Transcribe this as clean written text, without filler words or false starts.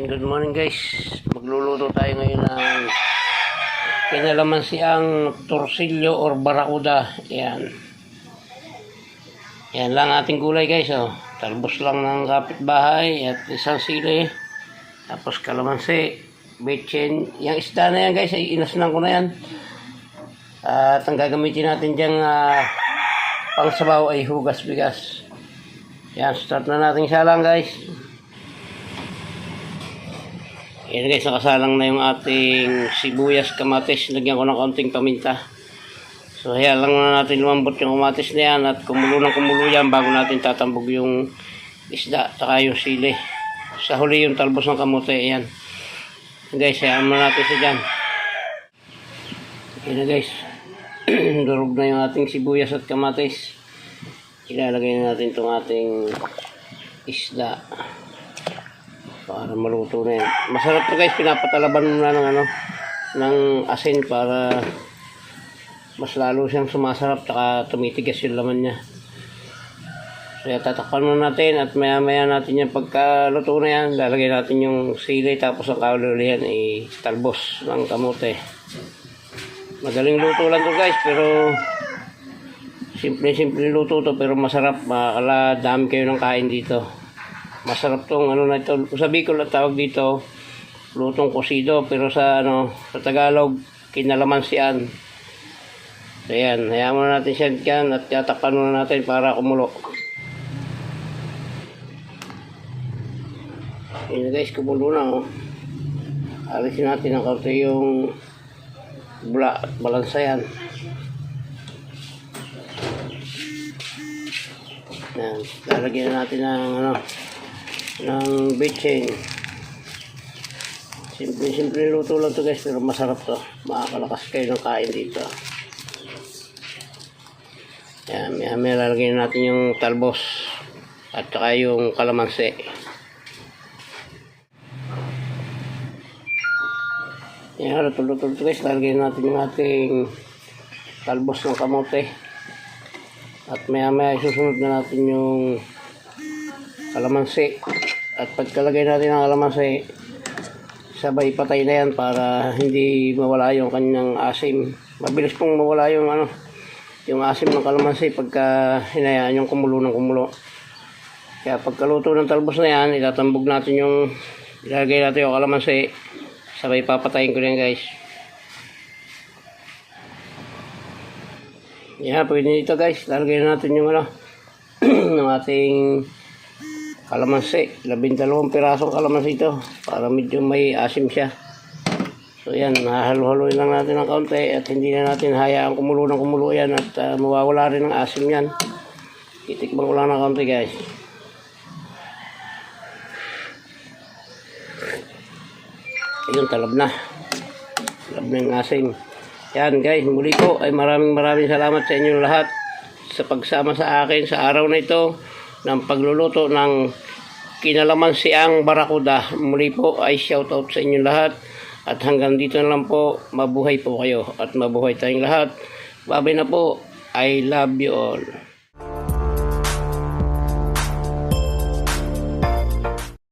Ayan, good morning guys. Magluluto tayo ngayon ng kinalamansiang torsilyo or barakuda. Ayan. Ayan lang ating gulay guys. Oh. Talbos lang ng kapitbahay at isang sili. Tapos kalamansi, betchin. Yung isda na yan guys, ay inasnan ko na yan. At ang gagamitin natin dyan pangsabaw ay hugas bigas. Ayan, start na natin siya lang guys. Ayan guys, nakasalang na yung ating sibuyas, kamatis. Lagyan ko ng kaunting paminta. So ayan lang na natin lumambot yung kamatis na yan at kumulo ng kumulo yan bago natin tatambog yung isda saka yung sili. Sa huli yung talbos ng kamote. Ayan guys, ayan mo natin siya dyan. Ayan guys, durog na yung ating sibuyas at kamatis. Ilalagay na natin itong ating isda para maluto na yan. Masarap to guys, pinapatalaban mo na ng asin para mas lalo siyang sumasarap at tumitigas yung laman niya. Kaya tatakpan muna natin at maya maya natin yung pagkaluto na yan, lalagay natin yung sili tapos ang kaulihan talbos ng kamote. Magaling luto lang to guys, pero simple luto to pero masarap. Makakala dami kayo ng kain dito. Masarap tong na ito. Sa Bicol at tawag dito lutong kosido, pero sa Tagalog kinalamansian. So ayan, hayaan muna natin siya dyan at tatakpan muna natin para kumulo. Ayan guys, kumulo na alisin natin ang kaunti yung bula at balansa yan. Ayan, lalagyan natin ng betchin. Simple luto lang to guys, pero masarap to. Makakalakas kayo ng kain dito. Ayan, may lalagyan natin yung talbos at saka yung kalamansi. Ayan, luto to guys, lalagyan natin yung ating talbos ng kamote. At maya isusunod na natin yung kalamansi. At pagkalagay natin ng kalamansi, sabay patay na yan para hindi mawala yung kanyang asim. Mabilis pong mawala yung asim ng kalamansi pagka hinayaan yung kumulo ng kumulo. Kaya pagkaluto ng talbos na yan, itatambog natin ilalagay natin yung kalamansi. Sabay papatayin ko na yan guys. Yan, pwede dito guys. Lalagay natin yung ng ating kalamansi. 12 pirasong kalamansi ito para medyo may asim siya. So yan, hahalo-haloin lang natin ng kaunti at hindi na natin hayaan kumulo ng kumulo yan at mawawala rin ng asim yan. Titikman ko lang ng kaunti guys. Ayun, talab na yung asim. Yan guys, muli po ay maraming salamat sa inyong lahat sa pagsama sa akin sa araw na ito ng pagluluto ng kinalamansiang barakuda. Muli po ay shoutout sa inyong lahat at hanggang dito na lang po. Mabuhay po kayo at mabuhay tayong lahat. Babay na po. I love you all.